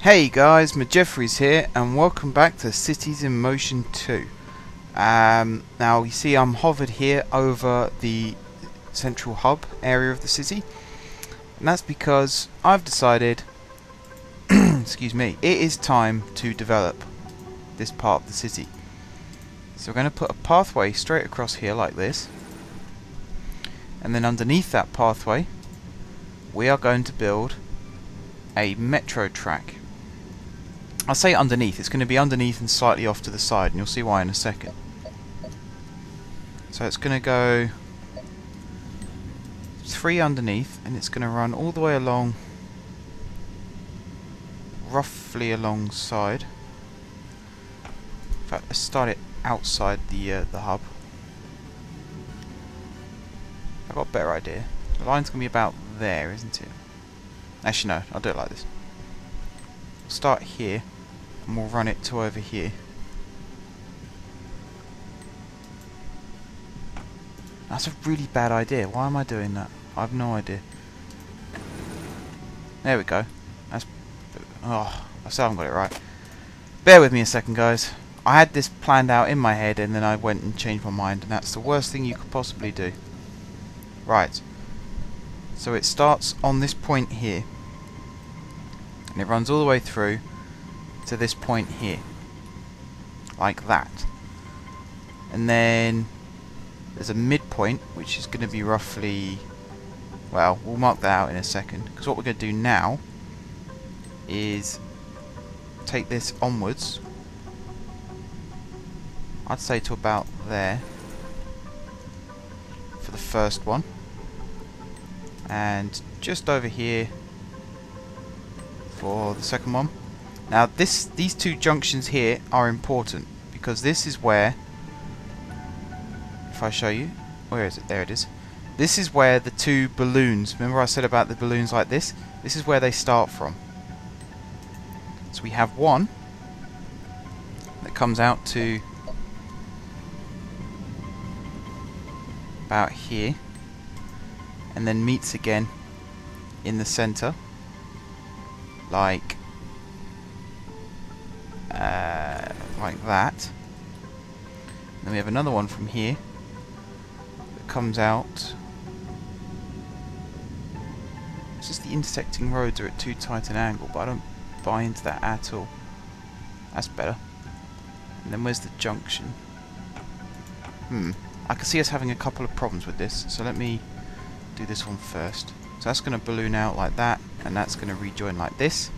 Hey guys, Jeffries here, and welcome back to Cities in Motion 2. Now you see I'm hovered here over the central hub area of the city, and that's because I've decided, excuse me, it is time to develop this part of the city. So we're going to put a pathway straight across here like this, and then underneath that pathway we are going to build a metro track. I'll say underneath, it's going to be underneath and slightly off to the side, and you'll see why in a second. So it's going to go 3 underneath, and it's going to run all the way along, roughly alongside. In fact, let's start it outside the hub. I've got a better idea. The line's going to be about there, isn't it? Actually no, I'll do it like this. We'll start here, and we'll run it to over here. That's a really bad idea. Why am I doing that? I have no idea. There we go. That's... oh, I still haven't got it right. Bear with me a second, guys. I had this planned out in my head, and then I went and changed my mind, and that's the worst thing you could possibly do. Right. So it starts on this point here, and it runs all the way through to this point here, like that. And then there's a midpoint, which is going to be roughly, well, we'll mark that out in a second, because what we're going to do now is take this onwards, I'd say to about there for the first one, and just over here for the second one. Now these two junctions here are important, because this is where, if I show you, where is it? There it is. This is where the two balloons, remember I said about the balloons like this? This is where they start from. So we have one that comes out to about here, and then meets again in the center, like that. Then we have another one from here that comes out. It's just the intersecting roads are at too tight an angle, but I don't buy into that at all. That's better. And then where's the junction? I can see us having a couple of problems with this, so let me do this one first. So that's going to balloon out like that, and that's going to rejoin like this.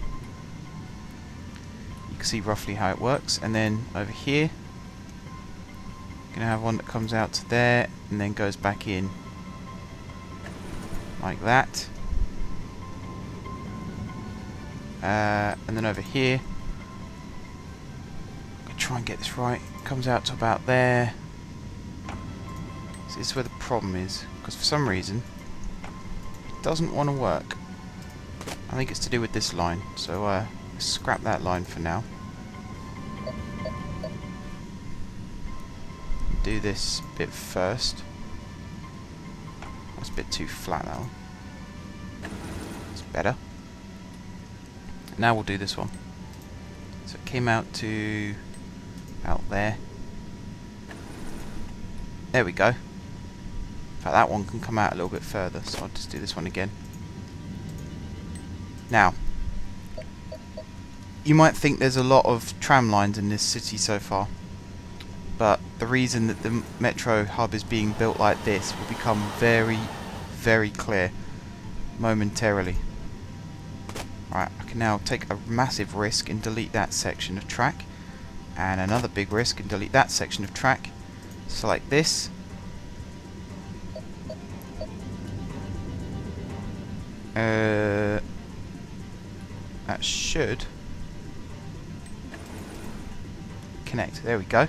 You can see roughly how it works. And then over here, you're going to have one that comes out to there, and then goes back in like that. And then over here, I'm going to try and get this right, comes out to about there. So this is where the problem is, because for some reason it doesn't want to work. I think it's to do with this line, so scrap that line for now. Do this bit first. That's a bit too flat, that one. It's better. Now we'll do this one. So it came out to out there. There we go. In fact, that one can come out a little bit further, so I'll just do this one again. Now, you might think there's a lot of tram lines in this city so far, but the reason that the metro hub is being built like this will become very, very clear momentarily. Right, I can now take a massive risk and delete that section of track, and another big risk and delete that section of track. So like this. That should connect. There we go.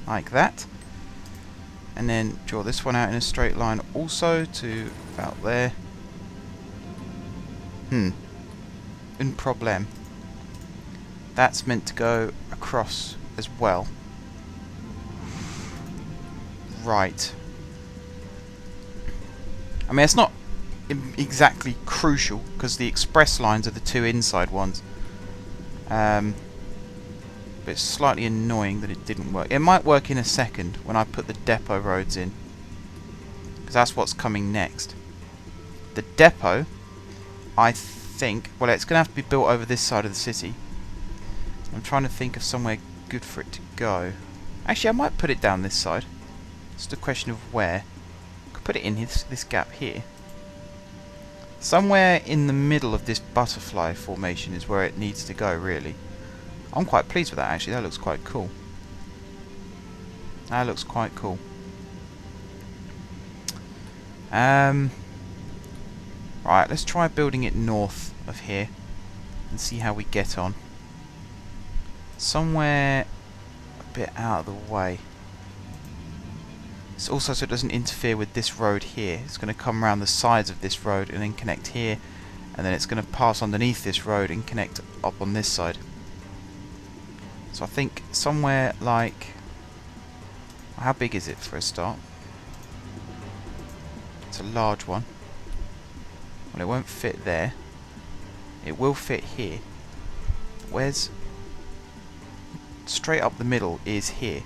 Like that. And then draw this one out in a straight line also to about there. Un problem. That's meant to go across as well. Right. I mean, it's not exactly crucial because the express lines are the two inside ones. But it's slightly annoying that it didn't work. It might work in a second when I put the depot roads in, because that's what's coming next. The depot, I think, well, it's going to have to be built over this side of the city. I'm trying to think of somewhere good for it to go. Actually, I might put it down this side. It's just a question of where. I could put it in this gap here. Somewhere in the middle of this butterfly formation is where it needs to go, really. I'm quite pleased with that, actually. That looks quite cool. That looks quite cool. Right, let's try building it north of here and see how we get on. Somewhere a bit out of the way. It's also so it doesn't interfere with this road here. It's going to come around the sides of this road and then connect here, and then it's going to pass underneath this road and connect up on this side. So I think somewhere like... How big is it for a start? It's a large one. Well, it won't fit there. It will fit here. Where's... Straight up the middle is here.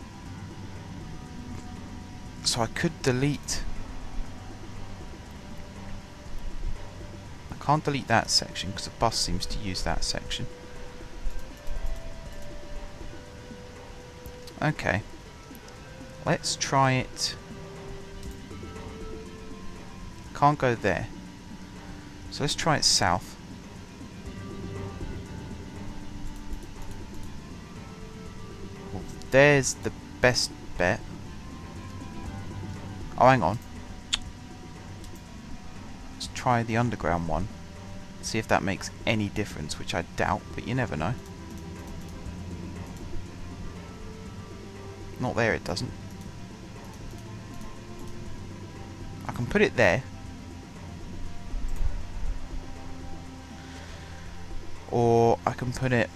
So I could delete... I can't delete that section because the bus seems to use that section. Okay. Let's try it. Can't go there. So let's try it south. Well, there's the best bet. Oh, hang on. Let's try the underground one. See if that makes any difference, which I doubt, but you never know. Not there, it doesn't. I can put it there. Or I can put it...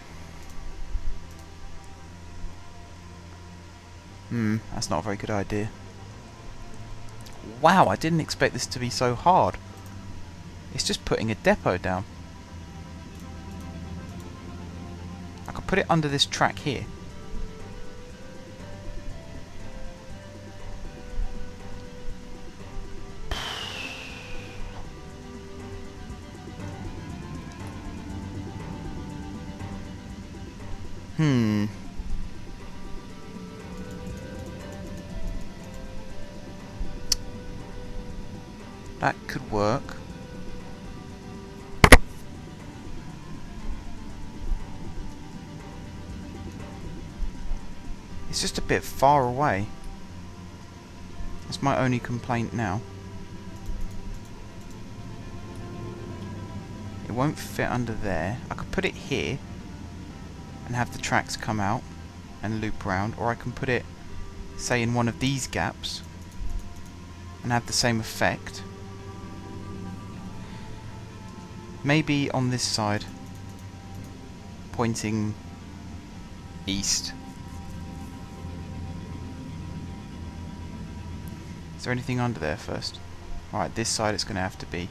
that's not a very good idea. Wow, I didn't expect this to be so hard. It's just putting a depot down. I could put it under this track here. That could work. It's just a bit far away. That's my only complaint now. It won't fit under there. I could put it here and have the tracks come out and loop round, or I can put it, say, in one of these gaps and have the same effect. Maybe on this side, pointing east. Is there anything under there first? Alright, this side it's going to have to be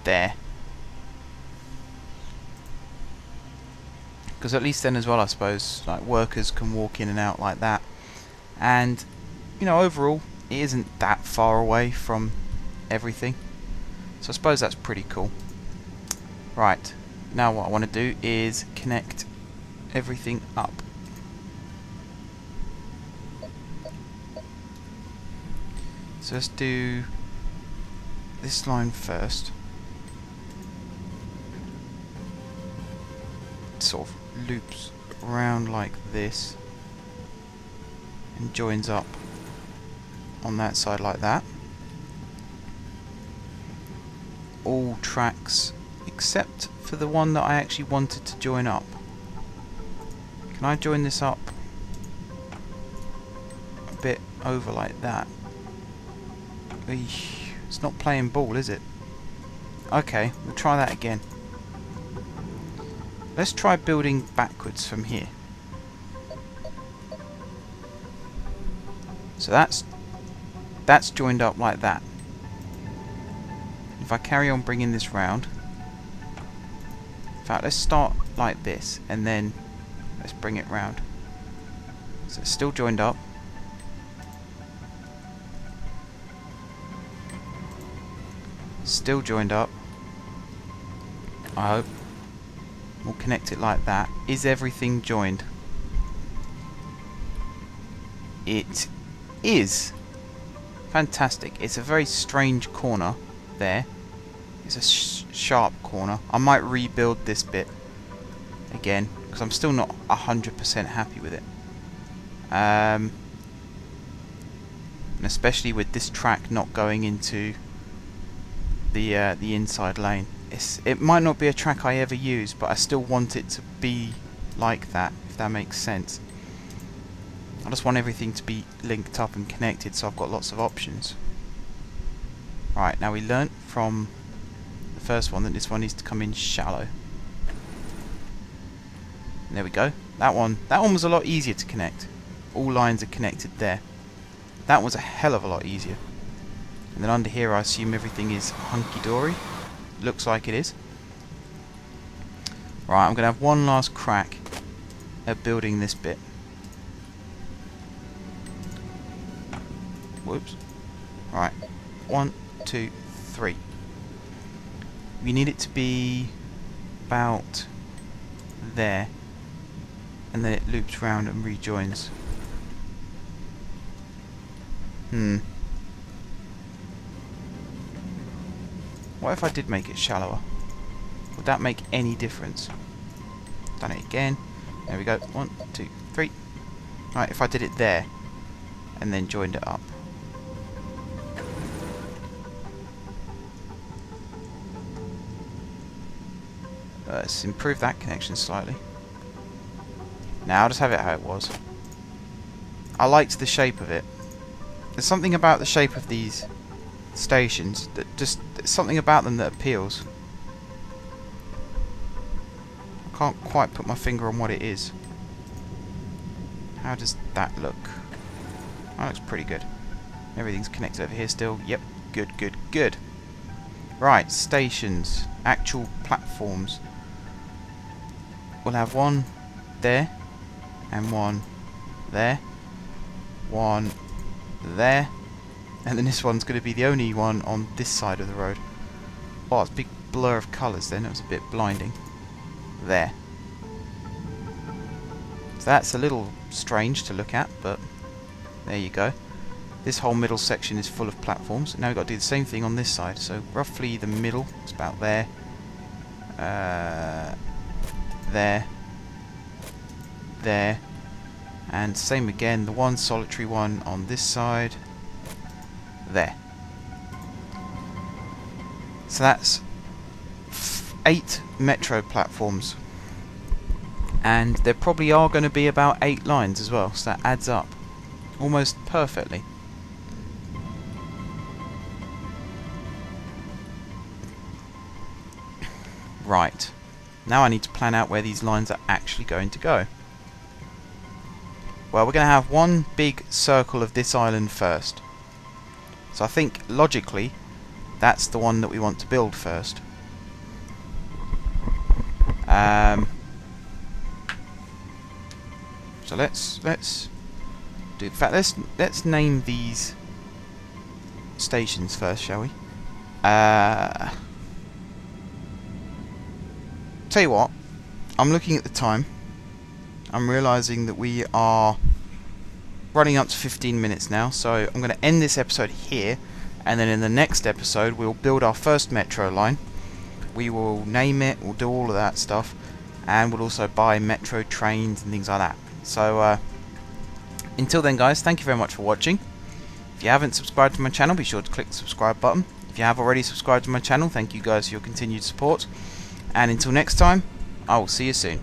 there. Because at least then as well, I suppose, like, workers can walk in and out like that. And, you know, overall, it isn't that far away from everything. So I suppose that's pretty cool. Right, now what I want to do is connect everything up. So let's do this line first. It sort of loops around like this and joins up on that side like that. All tracks except for the one that I actually wanted to join up. Can I join this up a bit over like that? Eesh, it's not playing ball, is it? Okay, we'll try that again. Let's try building backwards from here. So that's joined up like that. if I carry on bringing this round, in fact, let's start like this, and then let's bring it round. So it's still joined up. Still joined up. I hope. We'll connect it like that. Is everything joined? It is. Fantastic. It's a very strange corner there. It's a sharp corner. I might rebuild this bit again because I'm still not 100% happy with it. And especially with this track not going into the inside lane. It might not be a track I ever use, but I still want it to be like that, if that makes sense. I just want everything to be linked up and connected, so I've got lots of options. Right, now we learnt from the first one that this one needs to come in shallow. And there we go. That one was a lot easier to connect. All lines are connected there. That was a hell of a lot easier. And then under here I assume everything is hunky-dory. Looks like it is. Right, I'm going to have one last crack at building this bit. Whoops. Right, 1, 2, 3. We need it to be about there, and then it loops round and rejoins. What if I did make it shallower? Would that make any difference? Done it again. There we go. 1, 2, 3. Right, if I did it there and then joined it up. Let's improve that connection slightly. Now I'll just have it how it was. I liked the shape of it. There's something about the shape of these stations that there's something about them that appeals. I can't quite put my finger on what it is. How does that look? That looks pretty good. Everything's connected over here still. Yep, good, good, good. Right, stations, actual platforms. We'll have one there, and one there, one there, and then this one's going to be the only one on this side of the road. Oh, it's a big blur of colours then, it was a bit blinding. There. So that's a little strange to look at, but there you go. This whole middle section is full of platforms. Now we've got to do the same thing on this side, so roughly the middle, it's about there. There. There. And same again, the one solitary one on this side. There. So that's 8 metro platforms. And there probably are going to be about 8 lines as well, so that adds up almost perfectly. Right. Now I need to plan out where these lines are actually going to go. Well, we're going to have one big circle of this island first. So I think, logically, that's the one that we want to build first. So let's do. In fact, let's name these stations first, shall we? Tell you what, I'm looking at the time. I'm realising that we are running up to 15 minutes now, so I'm going to end this episode here, and then in the next episode we'll build our first metro line. We will name it, we'll do all of that stuff, and we'll also buy metro trains and things like that. So until then guys, thank you very much for watching. If you haven't subscribed to my channel, be sure to click the subscribe button. If you have already subscribed to my channel, thank you guys for your continued support. And until next time, I will see you soon.